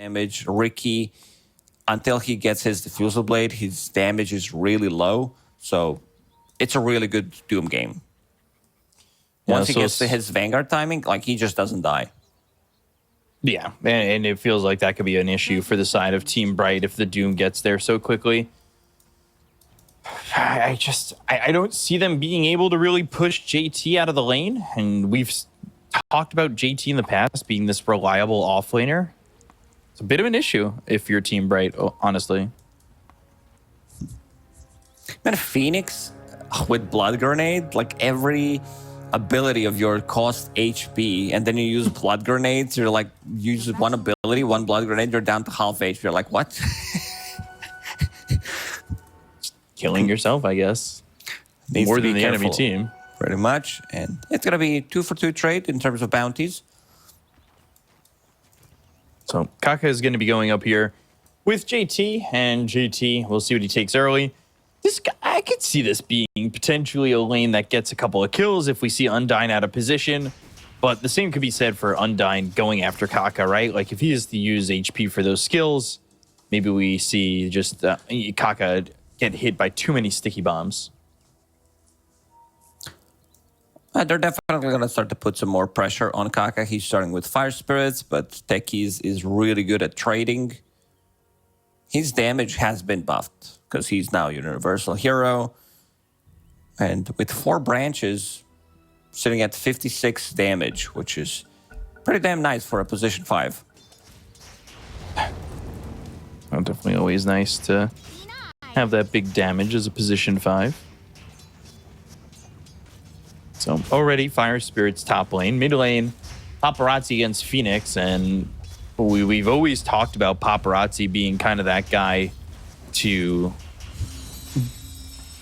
damage. Ricky, until he gets his Diffusal Blade, his damage is really low. So it's a really good Doom game. Once he gets to his Vanguard timing, like, he just doesn't die. Yeah, and it feels like that could be an issue for the side of Team Bright if the Doom gets there so quickly. I don't see them being able to really push JT out of the lane. And we've talked about JT in the past being this reliable offlaner. It's a bit of an issue if you're Team Bright, honestly. Man, Phoenix with Blood Grenade, like, every ability of your cost HP, and then you use Blood Grenades, you're like, use one ability, one Blood Grenade, you're down to half HP. You're like, what? Killing yourself, I guess. More than the enemy team. Pretty much. And it's going to be 2-for-2 trade in terms of bounties. So Kaka is going to be going up here with JT, and JT, we'll see what he takes early. This guy, I could see this being potentially a lane that gets a couple of kills if we see Undyne out of position. But the same could be said for Undyne going after Kaka, right? Like, if he is to use HP for those skills, maybe we see just Kaka get hit by too many sticky bombs. They're definitely going to start to put some more pressure on Kaka. He's starting with Fire Spirits, but Techies is really good at trading. His damage has been buffed because he's now a Universal Hero. And with 4 branches, sitting at 56 damage, which is pretty damn nice for a position 5. Well, definitely always nice to have that big damage as a position 5. So already Fire Spirit's top lane, mid lane, Paparazzi against Phoenix, and we've always talked about Paparazzi being kind of that guy to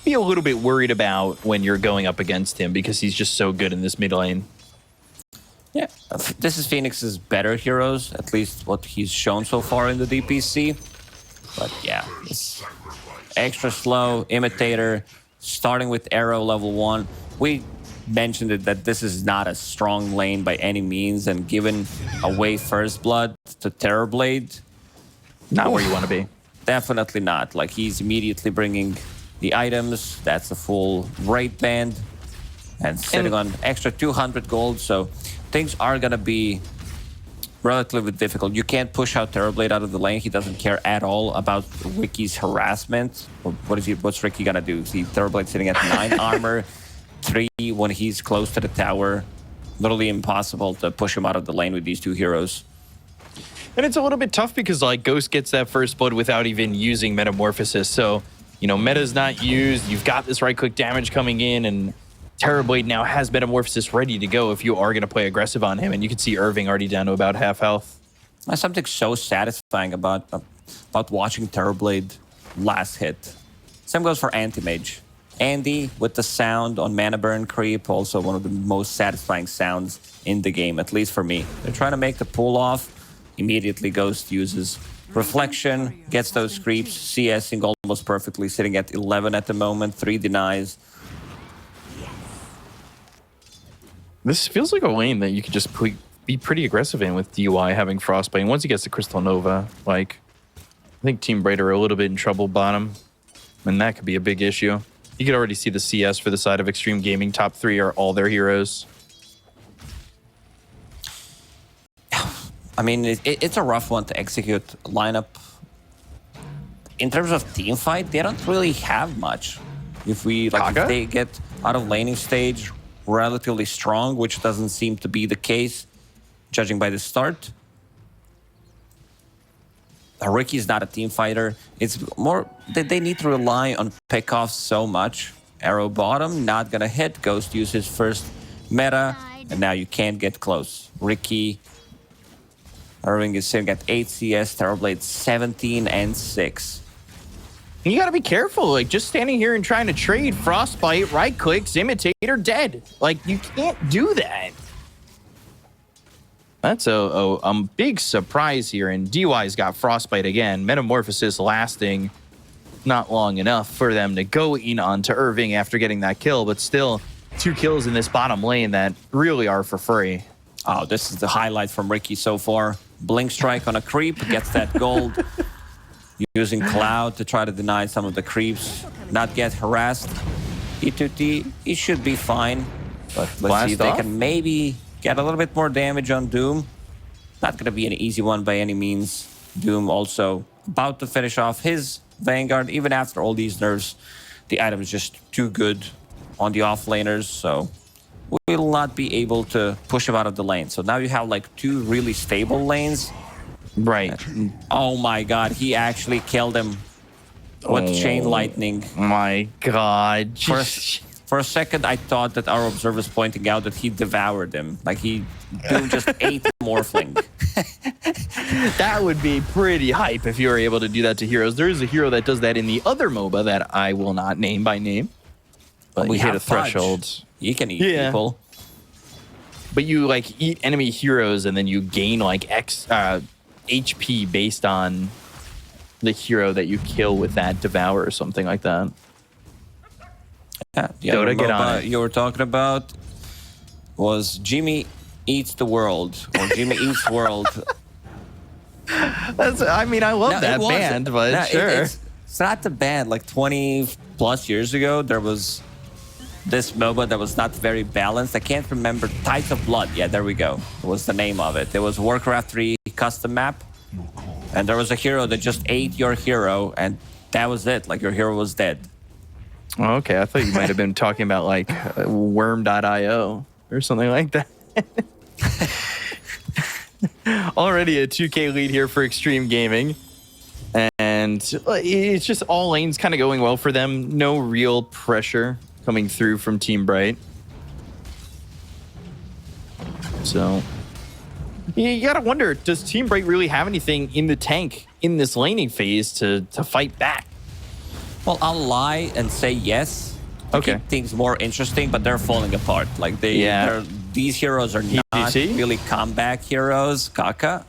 be a little bit worried about when you're going up against him because he's just so good in this mid lane. Yeah, this is Phoenix's better heroes, at least what he's shown so far in the DPC. But yeah, it's extra slow, Imitator, starting with Arrow level 1. We mentioned it that this is not a strong lane by any means, and given away First Blood to Terrorblade, not where you want to be. Definitely not. Like, he's immediately bringing the items. That's a full raid band and sitting on extra 200 gold. So things are going to be relatively difficult. You can't push out Terrorblade out of the lane. He doesn't care at all about Ricky's harassment. What's Ricky going to do? See Terrorblade sitting at 9 armor, 3 when he's close to the tower. Literally impossible to push him out of the lane with these 2 heroes. And it's a little bit tough because, like, Ghost gets that First Blood without even using Metamorphosis. So, you know, meta's not used. You've got this right-click damage coming in, and Terrorblade now has Metamorphosis ready to go if you are going to play aggressive on him. And you can see Irving already down to about half health. There's something so satisfying about watching Terrorblade last hit. Same goes for Anti-Mage. Andy with the sound on Mana Burn Creep, also one of the most satisfying sounds in the game, at least for me. They're trying to make the pull off. Immediately Ghost uses Reflection, gets those creeps, CSing almost perfectly, sitting at 11 at the moment, 3 denies. This feels like a lane that you could just be pretty aggressive in with DUI having Frostbite. And once he gets to Crystal Nova, like, I think Team Bright are a little bit in trouble bottom, and that could be a big issue. You could already see the CS for the side of Xtreme Gaming. Top 3 are all their heroes. I mean, it's a rough one to execute lineup. In terms of team fight, they don't really have much. If they get out of laning stage relatively strong, which doesn't seem to be the case, judging by the start. Ricky's not a team fighter. It's more that they need to rely on pickoffs so much. Arrow bottom, not gonna hit. Ghost uses first meta, and now you can't get close. Ricky, Irving is sitting at 8 CS, Terrorblade 17 and 6. You gotta be careful, like, just standing here and trying to trade Frostbite, right clicks, Imitator, dead. Like, you can't do that. That's a big surprise here, and DY's got Frostbite again. Metamorphosis lasting not long enough for them to go in onto Irving after getting that kill, but still 2 kills in this bottom lane that really are for free. Oh, this is the highlight from Ricky so far. Blink Strike on a creep, gets that gold. Using Cloud to try to deny some of the creeps, not get harassed. E2T, he should be fine. But let's see if they can maybe get a little bit more damage on Doom. Not going to be an easy one by any means. Doom also about to finish off his Vanguard. Even after all these nerfs, the item is just too good on the offlaners. So we will not be able to push him out of the lane. So now you have like 2 really stable lanes. Right. Oh my god, he actually killed him with Chain Lightning. My god. For a second, I thought that our observer was pointing out that he devoured him. Like Doom just ate Morphling. That would be pretty hype if you were able to do that to heroes. There is a hero that does that in the other MOBA that I will not name by name. But we hit a threshold. You can eat people. But you like eat enemy heroes and then you gain like X HP based on the hero that you kill with that devour or something like that. Yeah, the other MOBA you were talking about was Jimmy Eats the World, or Jimmy Eats World. I mean, I love that band, but sure. It's not the band. Like 20 plus years ago, there was this MOBA that was not very balanced. I can't remember. Tides of Blood. Yeah, there we go. It was the name of it. It was Warcraft 3 custom map. And there was a hero that just ate your hero, and that was it. Like, your hero was dead. Oh, okay, I thought you might have been talking about, like, worm.io or something like that. Already a 2K lead here for Xtreme Gaming. And it's just all lanes kind of going well for them. No real pressure coming through from Team Bright. So you gotta wonder, does Team Bright really have anything in the tank in this laning phase to fight back? Well, I'll lie and say yes. Okay. Keep things more interesting, but they're falling apart. Like these heroes are not really comeback heroes. Kaka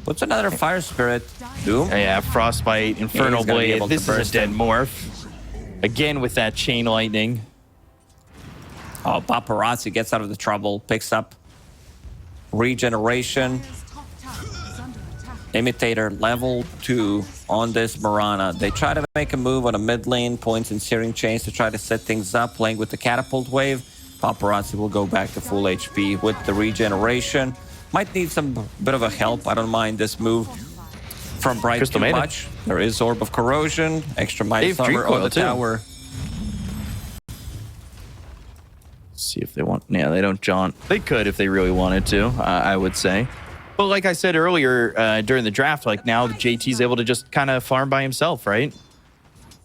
puts another Fire Spirit. Doom. Yeah, Frostbite, Infernal Blade. This is a dead morph. Again with that Chain Lightning. Oh, Paparazzi gets out of the trouble, picks up Regeneration. Imitator level 2 on this Mirana. They try to make a move on a mid lane, points and Searing Chains to try to set things up, playing with the Catapult Wave. Paparazzi will go back to full HP with the Regeneration. Might need some bit of a help. I don't mind this move from Bright too much. There is Orb of Corrosion, extra Mighty Armor on the tower. See if they want. Yeah, they don't jaunt. They could if they really wanted to, I would say. But like I said earlier during the draft, like now JT's able to just kind of farm by himself, right?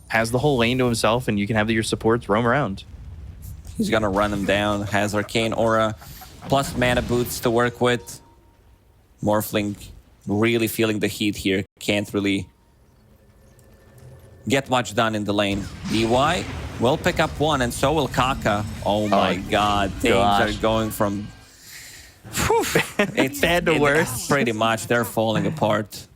Has the whole lane to himself, and you can have your supports roam around. He's going to run him down. Has Arcane Aura, plus mana boots to work with. Morphling really feeling the heat here. Can't really get much done in the lane. DY will pick up one, and so will Kaka. Oh my god. Things are going from... it's bad to worse. Pretty much. They're falling apart.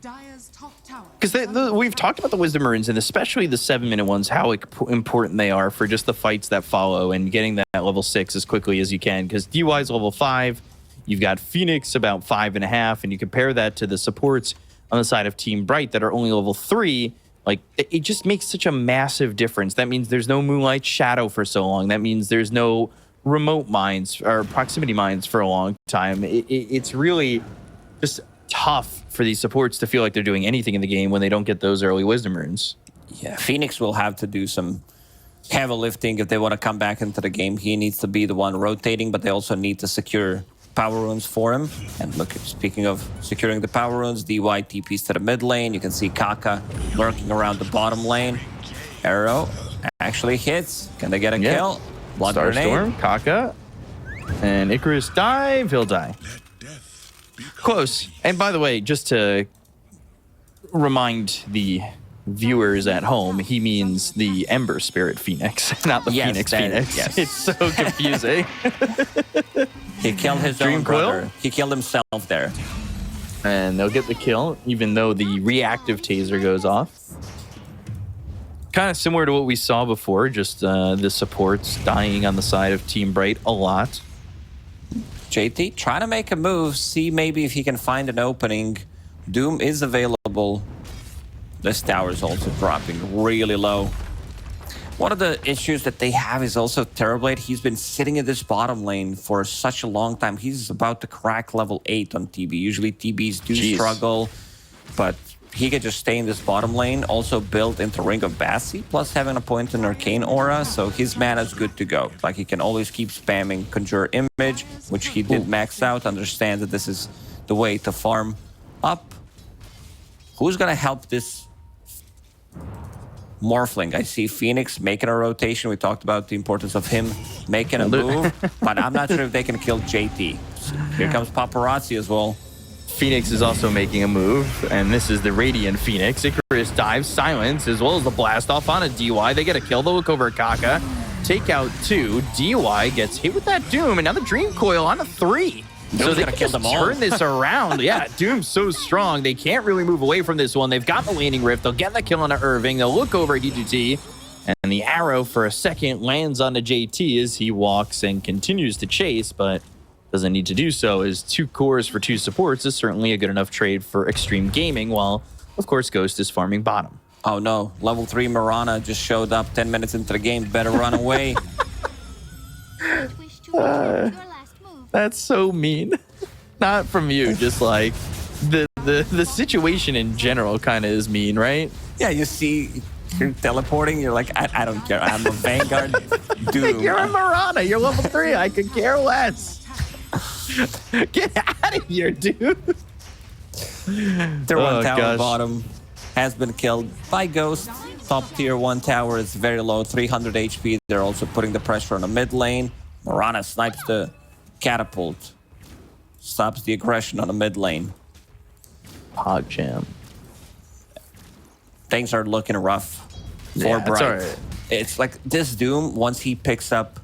Because we've talked about the Wisdom Runes, and especially the 7-minute ones, how important they are for just the fights that follow and getting that level 6 as quickly as you can. Because DY is level 5, you've got Phoenix about 5.5, and you compare that to the supports on the side of Team Bright that are only level 3. Like, it just makes such a massive difference. That means there's no Moonlight Shadow for so long. That means there's no remote mines or proximity mines for a long time. It's really just tough for these supports to feel like they're doing anything in the game when they don't get those early Wisdom Runes. Yeah, Phoenix will have to do some heavy lifting if they want to come back into the game. He needs to be the one rotating, but they also need to secure power runes for him. And look, speaking of securing the power runes, DY TPs to the mid lane. You can see Kaka lurking around the bottom lane. Arrow actually hits. Can they get a kill? Blood Starstorm, Kaka, and Icarus dive. He'll die. Close. And by the way, just to remind the viewers at home, he means the Ember Spirit Phoenix, not the Phoenix Phoenix. Yes. It's so confusing. He killed his own brother. He killed himself there. And they'll get the kill, even though the reactive taser goes off. Kind of similar to what we saw before, just the supports dying on the side of Team Bright a lot. JT trying to make a move, see maybe if he can find an opening Doom is available. This tower is also dropping really low. One of the issues that they have is also Terrorblade. He's been sitting in this bottom lane for such a long time. He's about to crack level 8 on TB. Usually TBs do struggle, but he could just stay in this bottom lane. Also built into Ring of Bassi, plus having a point in Arcane Aura, so his mana is good to go. Like, he can always keep spamming Conjure Image, which he did max out. Understand that this is the way to farm up. Who's gonna help this Morphling? I see Phoenix making a rotation. We talked about the importance of him making a move, but I'm not sure if they can kill JT. So here comes Paparazzi as well. Phoenix is also making a move, and this is the Radiant Phoenix. Icarus dives, silence, as well as the blast off on a DY. They get a kill. They'll look over at Kaka. Take out 2. DY gets hit with that Doom, and now the Dream Coil on a 3. So they can just turn this around. Yeah, Doom's so strong. They can't really move away from this one. They've got the Waning Rift. They'll get the kill on Irving. They'll look over at D2T. And the arrow for a second lands on the JT as he walks and continues to chase, but doesn't need to do so, as 2 cores for 2 supports is certainly a good enough trade for Xtreme Gaming, while, of course, Ghost is farming bottom. Oh no, level 3 Mirana just showed up 10 minutes into the game. Better run away. That's so mean. Not from you, just like the situation in general kind of is mean, right? Yeah, you see, you're teleporting, you're like, I don't care. I'm a Vanguard Doom. You're a Mirana, you're level 3, I could care less. Get out of here, dude. Their one tower bottom has been killed by Ghost. Top tier 1 tower is very low, 300 HP. They're also putting the pressure on the mid lane. Mirana snipes the catapult. Stops the aggression on the mid lane. Hog jam. Things are looking rough for Bright. Right. It's like this Doom, once he picks up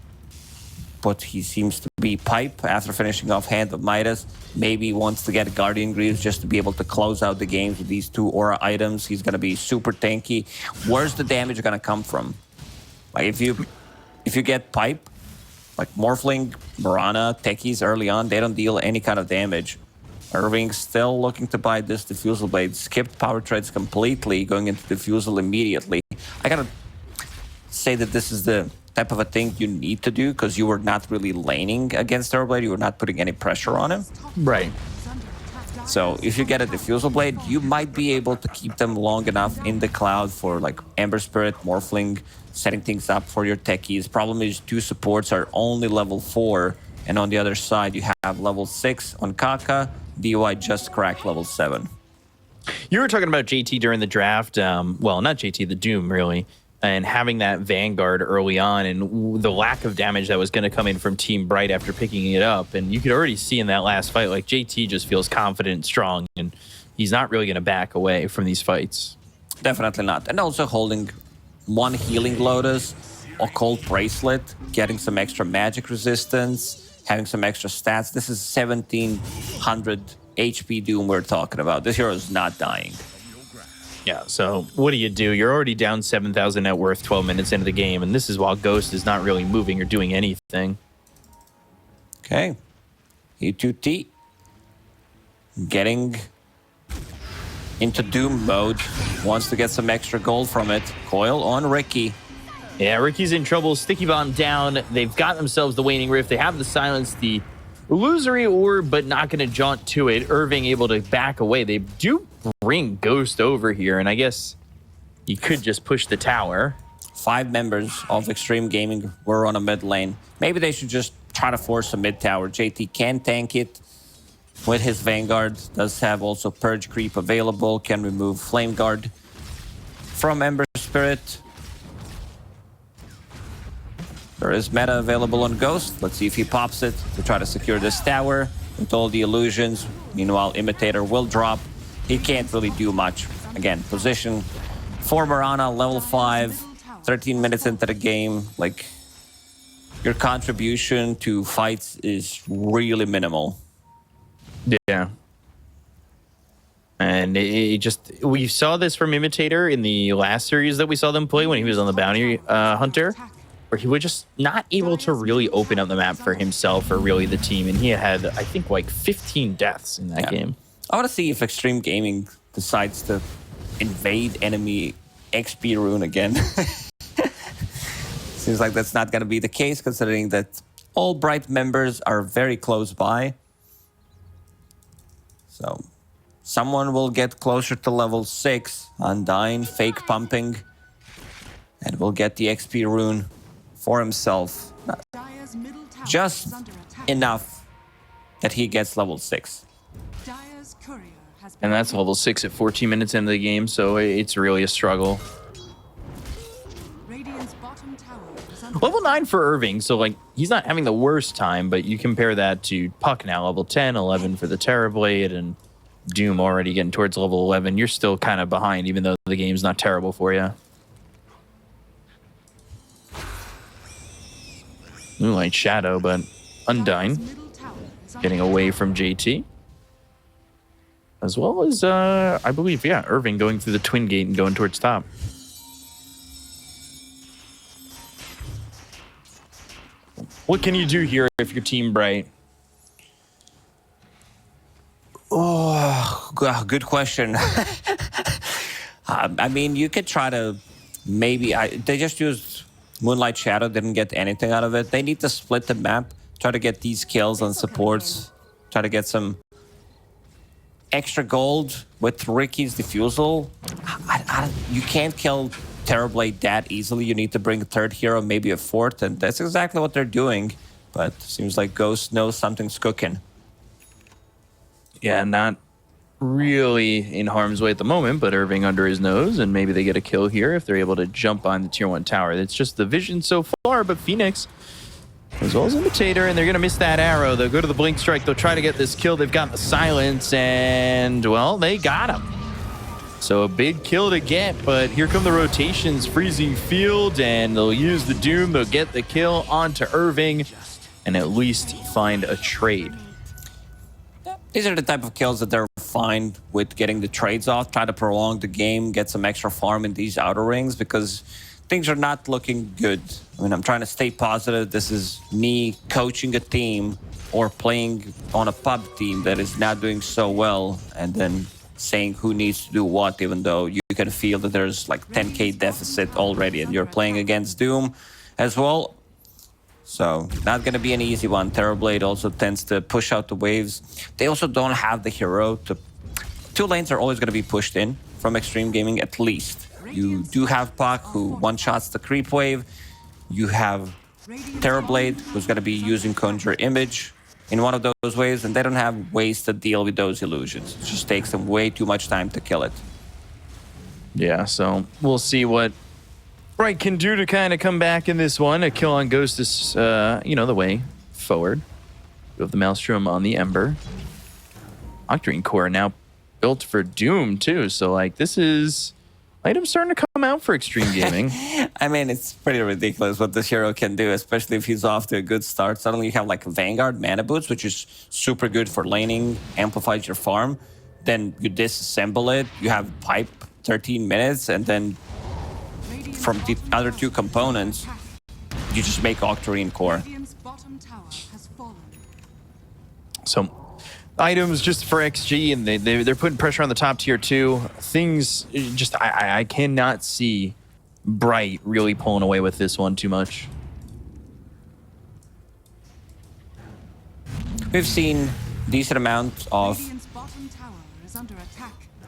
what he seems to be Pipe after finishing off Hand of Midas, maybe wants to get Guardian Greaves just to be able to close out the games with these 2 aura items. He's going to be super tanky. Where's the damage going to come from? Like, if you get Pipe, like Morphling, Mirana, Techies early on, they don't deal any kind of damage. Irving's still looking to buy this Diffusal Blade. Skipped Power Treads completely, going into Diffusal immediately. I gotta say that this is the type of a thing you need to do, because you were not really laning against Terrorblade. You were not putting any pressure on him. Right. So if you get a Diffusal Blade, you might be able to keep them long enough in the cloud for like Ember Spirit, Morphling, setting things up for your techies. Problem is 2 supports are only level 4, and on the other side you have level 6 on Kaka. DY just cracked level 7. You were talking about JT during the draft. Well, not JT, the Doom, really. And having that Vanguard early on, and the lack of damage that was going to come in from Team Bright after picking it up. And you could already see in that last fight, like, JT just feels confident and strong, and he's not really going to back away from these fights. Definitely not. And also holding 1 Healing Lotus, Occult Bracelet, getting some extra magic resistance, having some extra stats. This is 1700 HP Doom we're talking about. This hero is not dying. Yeah, so what do? You're already down 7,000 net worth 12 minutes into the game, and this is while Ghost is not really moving or doing anything. Okay. E2T getting into Doom mode. Wants to get some extra gold from it. Coil on Ricky. Yeah, Ricky's in trouble. Sticky Bomb down. They've got themselves the Waning Rift. They have the Silence, the Illusory Orb, but not going to jaunt to it. Irving able to back away. They do bring Ghost over here, and I guess you could just push the tower. 5 members of Xtreme Gaming were on a mid lane. Maybe they should just try to force a mid tower. JT can tank it with his Vanguard. Does have also Purge Creep available. Can remove Flame Guard from Ember Spirit. There is meta available on Ghost. Let's see if he pops it to try to secure this tower with all the illusions. Meanwhile, Imitator will drop. He can't really do much. Again, position for Mirana, level 5, 13 minutes into the game. Like, your contribution to fights is really minimal. Yeah. And we saw this from Imitator in the last series that we saw them play when he was on the Bounty Hunter, where he was just not able to really open up the map for himself or really the team. And he had, I think, like 15 deaths in that game. I want to see if Xtreme Gaming decides to invade enemy XP rune again. Seems like that's not going to be the case, considering that all Bright members are very close by. So someone will get closer to level 6, Undyne, fake pumping, and will get the XP rune for himself. Just enough that he gets level 6. And that's level 6 at 14 minutes into the game, so it's really a struggle. Level 9 for Irving, so like he's not having the worst time, but you compare that to Puck now, level 10, 11 for the Terrorblade, and Doom already getting towards level 11. You're still kind of behind, even though the game's not terrible for you. Moonlight Shadow, but Undyne getting away from JT. As well as, I believe, yeah, Irving going through the Twin Gate and going towards top. What can you do here if you're Team Bright? Oh, good question. I mean, you could try to maybe... they just used Moonlight Shadow, didn't get anything out of it. They need to split the map, try to get these kills on supports, try to get some extra gold with Ricky's Diffusal. You can't kill Terrorblade that easily. You need to bring a third hero, maybe a fourth, and that's exactly what they're doing. But seems like Ghost knows something's cooking. Yeah, not really in harm's way at the moment, but Irving under his nose, and maybe they get a kill here if they're able to jump on the tier 1 tower. It's just the vision so far, but Phoenix, as well as Imitator, and they're going to miss that arrow. They'll go to the Blink Strike. They'll try to get this kill. They've got the Silence, and, well, they got him. So a big kill to get, but here come the rotations. Freezing Field, and they'll use the Doom. They'll get the kill onto Irving, and at least find a trade. These are the type of kills that they're fine with getting the trades off, try to prolong the game, get some extra farm in these outer rings, because things are not looking good. I mean, I'm trying to stay positive. This is me coaching a team or playing on a pub team that is not doing so well, and then saying who needs to do what, even though you can feel that there's like 10k deficit already, and you're playing against Doom as well. So not going to be an easy one. Terrorblade also tends to push out the waves. They also don't have the hero to... Two lanes are always going to be pushed in from Xtreme Gaming, at least. You do have Puck, who one-shots the creep wave. You have Terrorblade, who's going to be using Conjure Image in one of those waves, and they don't have ways to deal with those illusions. It just takes them way too much time to kill it. Yeah, so we'll see what Bright can do to kind of come back in this one. A kill on Ghost is, you know, the way forward. You have the Maelstrom on the Ember. Octarine Core now built for Doom, too. So, like, this is... items starting to come out for Xtreme Gaming. I mean, it's pretty ridiculous what this hero can do, especially if he's off to a good start. Suddenly you have, like, Vanguard Mana Boots, which is super good for laning, amplifies your farm. Then you disassemble it. You have Pipe 13 minutes, and then from the other two components, you just make Octarine Core. So, items just for XG, and they're putting pressure on the top tier too. Things just, I cannot see Bright really pulling away with this one too much. We've seen decent amount of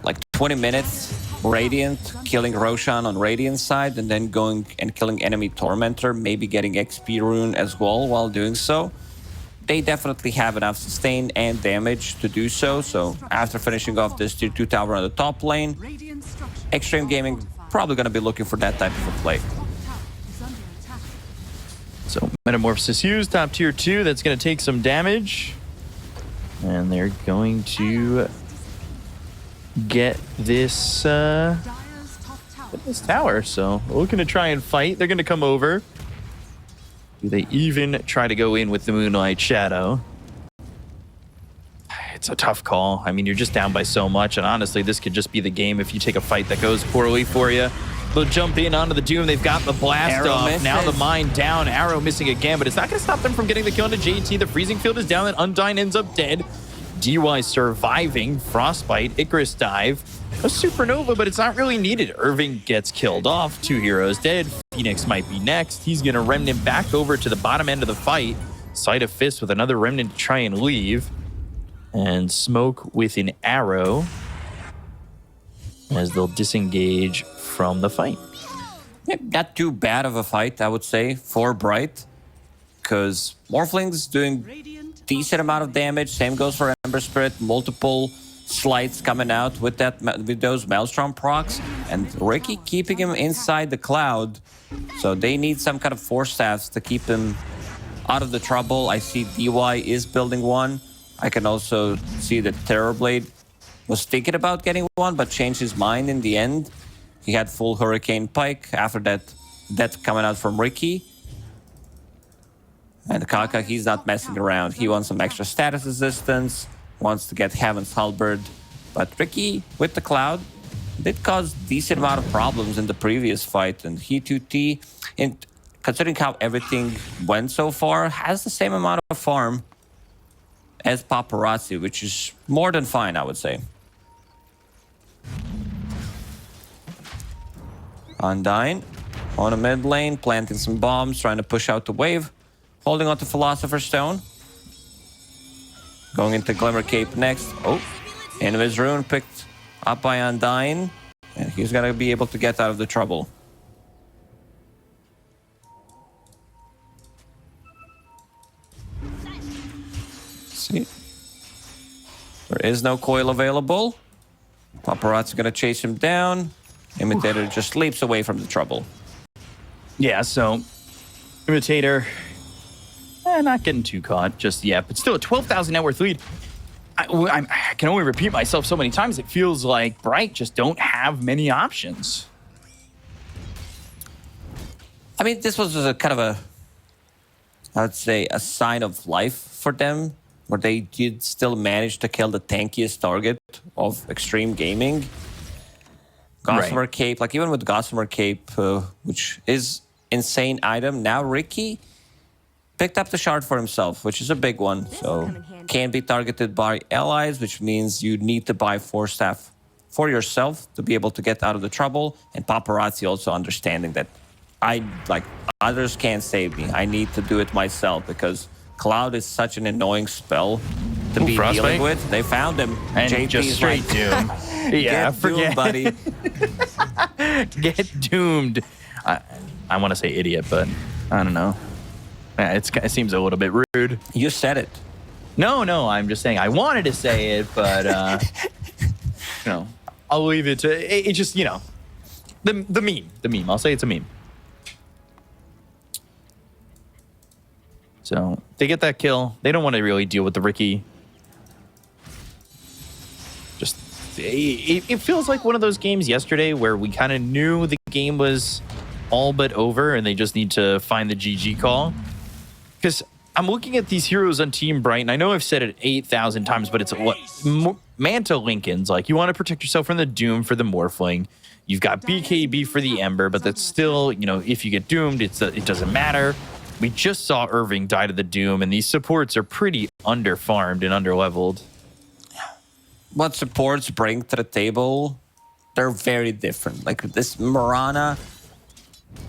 like 20 minutes Radiant killing Roshan on Radiant side, and then going and killing enemy Tormentor, maybe getting XP rune as well while doing so. They definitely have enough sustain and damage to do so. So after finishing off this tier 2 tower on the top lane, Xtreme Gaming probably going to be looking for that type of a play. So Metamorphosis used, top tier 2, that's going to take some damage. And they're going to get this, tower. So looking to try and fight. They're going to come over. Do they even try to go in with the Moonlight Shadow? It's a tough call. I mean, you're just down by so much, and honestly, this could just be the game if you take a fight that goes poorly for you. They'll jump in onto the Doom. They've got the blast Arrow off. misses. Now the mine down. Arrow missing again, but it's not going to stop them from getting the kill into JT. The freezing field is down, and Undyne ends up dead. DY surviving. Frostbite, Icarus dive. A supernova, but it's not really needed. Irving gets killed off. 2 heroes dead. Phoenix might be next. He's going to remnant back over to the bottom end of the fight. Sight of Fist with another remnant to try and leave. And Smoke with an arrow as they'll disengage from the fight. Yeah, not too bad of a fight, I would say, for Bright. Because Morphling's doing decent amount of damage. Same goes for Ember Spirit. Multiple slides coming out with those Maelstrom procs. And Ricky keeping him inside the cloud. So they need some kind of force staffs to keep him out of the trouble. I see DY is building one. I can also see that Terrorblade was thinking about getting one, but changed his mind in the end. He had full Hurricane Pike after that coming out from Ricky. And Kaka, he's not messing around. He wants some extra status resistance, wants to get Heaven's Halberd. But Ricky, with the Cloud, did cause decent amount of problems in the previous fight. And he 2T, and considering how everything went so far, has the same amount of farm as Paparazzi, which is more than fine, I would say. Undyne on a mid lane, planting some bombs, trying to push out the wave. Holding on to Philosopher's Stone. Going into Glimmer Cape next. Oh, Invis Rune picked up by Undyne. And he's going to be able to get out of the trouble. See. There is no coil available. Paparazzi going to chase him down. Imitator just leaps away from the trouble. Yeah, so Imitator, not getting too caught just yet, but still a 12,000 net worth lead. I can only repeat myself so many times. It feels like Bright just don't have many options. I mean, this was a kind of a, I would say, a sign of life for them, where they did still manage to kill the tankiest target of Xtreme Gaming. Gossamer Cape, like even with Gossamer Cape, which is insane item, now Ricky picked up the shard for himself, which is a big one. So can be targeted by allies, which means you need to buy Force Staff for yourself to be able to get out of the trouble. And Paparazzi also understanding that others can't save me. I need to do it myself because Cloud is such an annoying spell to be dealing with. They found him. And JP's just straight Doom. Yeah, forget, buddy. Get doomed. I want to say idiot, but I don't know. It seems a little bit rude. You said it. No, I'm just saying I wanted to say it, but I'll leave it to it. Just the meme. I'll say it's a meme. So they get that kill. They don't want to really deal with the Ricky. Just it feels like one of those games yesterday where we kind of knew the game was all but over, and they just need to find the GG call. Because I'm looking at these heroes on Team Bright, and I know I've said it 8,000 times, but it's what Manta Lincoln's like. You want to protect yourself from the Doom for the Morphling. You've got BKB for the Ember, but that's still, if you get doomed, it doesn't matter. We just saw Irving die to the Doom, and these supports are pretty under-farmed and under-leveled. What supports bring to the table, they're very different. Like this Mirana,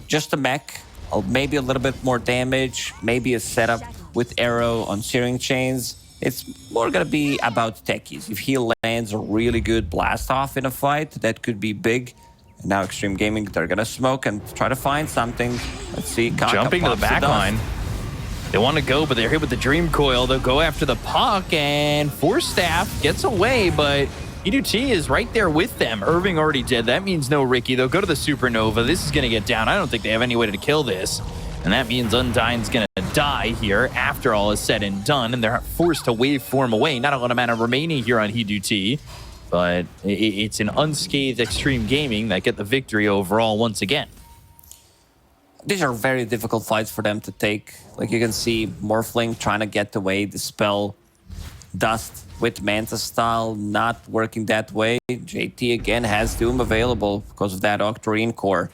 just a mech, maybe a little bit more damage, maybe a setup with arrow on Searing Chains. It's more going to be about techies. If he lands a really good blast off in a fight, that could be big. And now Xtreme Gaming, they're going to smoke and try to find something. Let's see. Kaka jumping to the back line. They want to go, but they're hit with the Dream Coil. They'll go after the puck, and Force Staff gets away, but E2T is right there with them. Irving already dead. That means no Ricky. They'll go to the Supernova. This is going to get down. I don't think they have any way to kill this. And that means Undyne's going to die here after all is said and done, and they're forced to waveform away. Not a lot of mana remaining here on E2T, but it's an unscathed Xtreme Gaming that get the victory overall once again. These are very difficult fights for them to take. Like you can see Morphling trying to get away, dispel Dust with Manta style, not working that way. JT again has Doom available because of that Octarine core.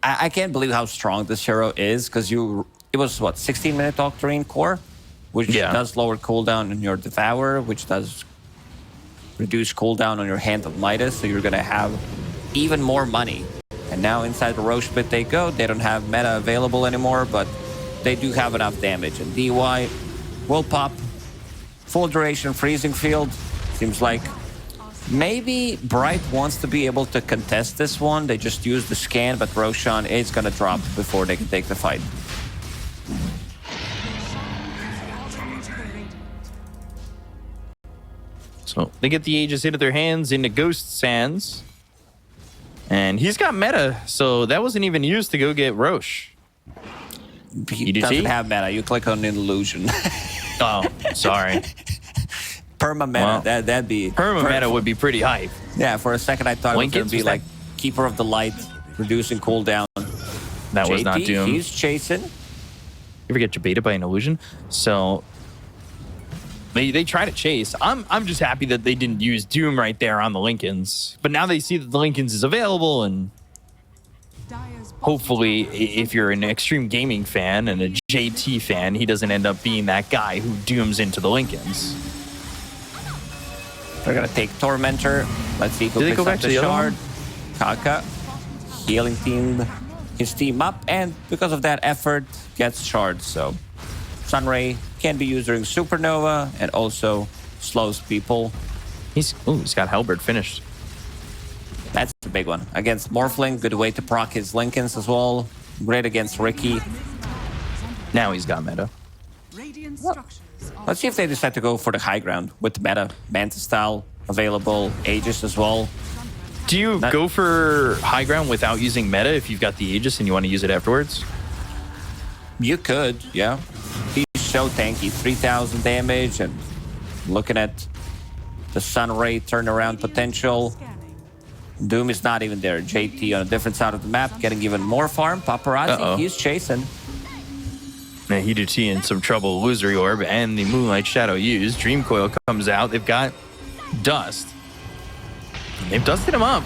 I can't believe how strong this hero is because it was what, 16-minute Octarine core which does lower cooldown on your Devour, which does reduce cooldown on your Hand of Midas, so you're going to have even more money. And now inside the Roche pit they go. They don't have meta available anymore, but they do have enough damage. And DY will pop. Full duration freezing field. Seems like maybe Bright wants to be able to contest this one. They just use the scan, but Roshan is going to drop before they can take the fight. So they get the Aegis into their hands, into Ghost's hands. And he's got meta, so that wasn't even used to go get Roche. He doesn't have meta. You click on an illusion. Oh, sorry. Perma meta, well, that'd be... Perma meta would be pretty hype. Yeah, for a second I thought it was going to be like Keeper of the Light, reducing cooldown. That was not Doom. He's chasing. You ever get baited by an illusion? So they try to chase. I'm just happy that they didn't use Doom right there on the Lincolns. But now they see that the Lincolns is available, and hopefully if you're an Xtreme Gaming fan and a JT fan, he doesn't end up being that guy who dooms into the Lincolns. They're going to take Tormentor. Let's see who picks up the shard. Kaka healing his team up, and because of that effort, gets shards. So Sunray can be used during Supernova and also slows people. He's got Halberd finished. That's a big one. Against Morphling, good way to proc his Lincolns as well. Great against Ricky. Now he's got meta. Let's see if they decide to go for the high ground with meta. Manta style available, Aegis as well. Do you go for high ground without using meta if you've got the Aegis and you want to use it afterwards? You could, yeah. He's so tanky, 3,000 damage, and looking at the Sunray turnaround potential. Doom is not even there. JT on a different side of the map, getting even more farm. Paparazzi, he's chasing. Now Hiduti in some trouble. Illusory Orb and the Moonlight Shadow used. Dream Coil comes out. They've got Dust. They've dusted him up.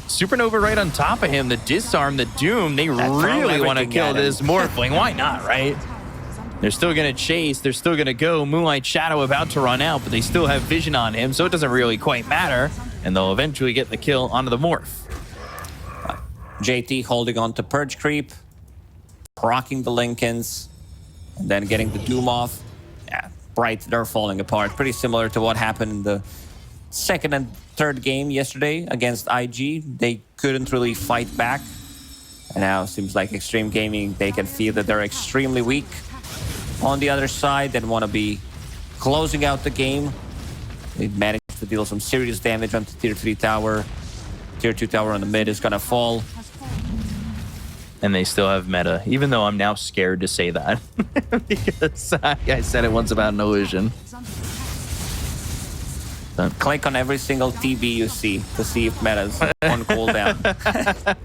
Supernova right on top of him. The Disarm, the Doom. They really want to kill this Morphling. Why not, right? They're still going to chase. They're still going to go. Moonlight Shadow about to run out, but they still have vision on him, so it doesn't really quite matter. And they'll eventually get the kill onto the Morph. JT holding on to Purge Creep, proccing the Lincolns, and then getting the Doom off. Yeah, Bright, they're falling apart. Pretty similar to what happened in the second and third game yesterday against IG. They couldn't really fight back. And now it seems like Xtreme Gaming, they can feel that they're extremely weak on the other side and want to be closing out the game. They managed to deal some serious damage on the tier 3 tower. Tier 2 tower on the mid is going to fall. And they still have meta, even though I'm now scared to say that. Because I said it once about an illusion. Click on every single TB you see to see if meta's on cooldown.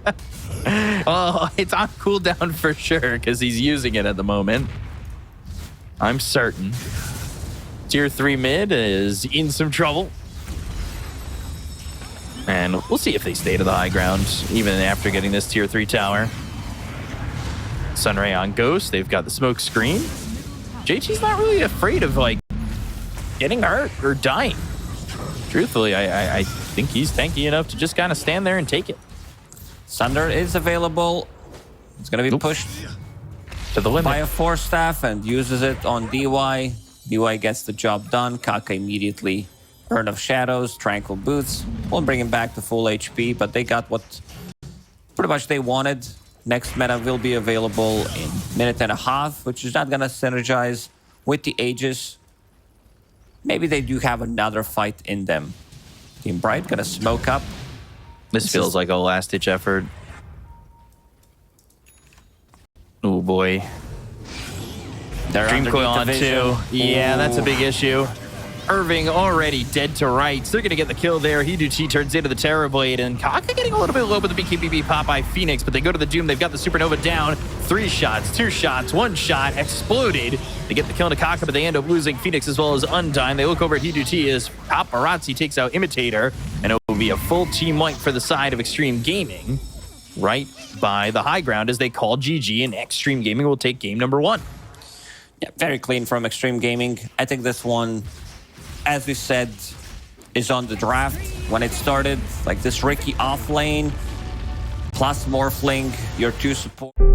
Oh, it's on cooldown for sure, because he's using it at the moment. I'm certain. Tier 3 mid is in some trouble. And we'll see if they stay to the high ground, even after getting this tier 3 tower. Sunray on Ghost. They've got the smoke screen. JT's not really afraid of, like, getting hurt or dying. Truthfully, I think he's tanky enough to just kind of stand there and take it. Sunder is available. It's going to be pushed to the limit by a Force Staff and uses it on DY. DY gets the job done. Kaka immediately Urn of Shadows, Tranquil Boots. Won't bring him back to full HP, but they got what pretty much they wanted. Next meta will be available in a minute and a half, which is not going to synergize with the Aegis. Maybe they do have another fight in them. Team Bright going to smoke up. This feels like a last-ditch effort. Oh, boy. Dream Coil on 2. Yeah, that's a big issue. Irving already dead to rights. They're going to get the kill there. Hiduchi turns into the Terrorblade, and Kaka getting a little bit low with the BKBB pop by Phoenix, but they go to the Doom. They've got the Supernova down. 3 shots, 2 shots, 1 shot, exploded. They get the kill to Kaka, but they end up losing Phoenix as well as Undyne. They look over at Hiduchi as Paparazzi takes out Imitator, and it will be a full team wipe for the side of Xtreme Gaming right by the high ground as they call GG, and Xtreme Gaming will take game number 1. Yeah, very clean from Xtreme Gaming. I think this one, as we said, is on the draft when it started. Like this Ricky off lane, plus Morphling, your 2 support.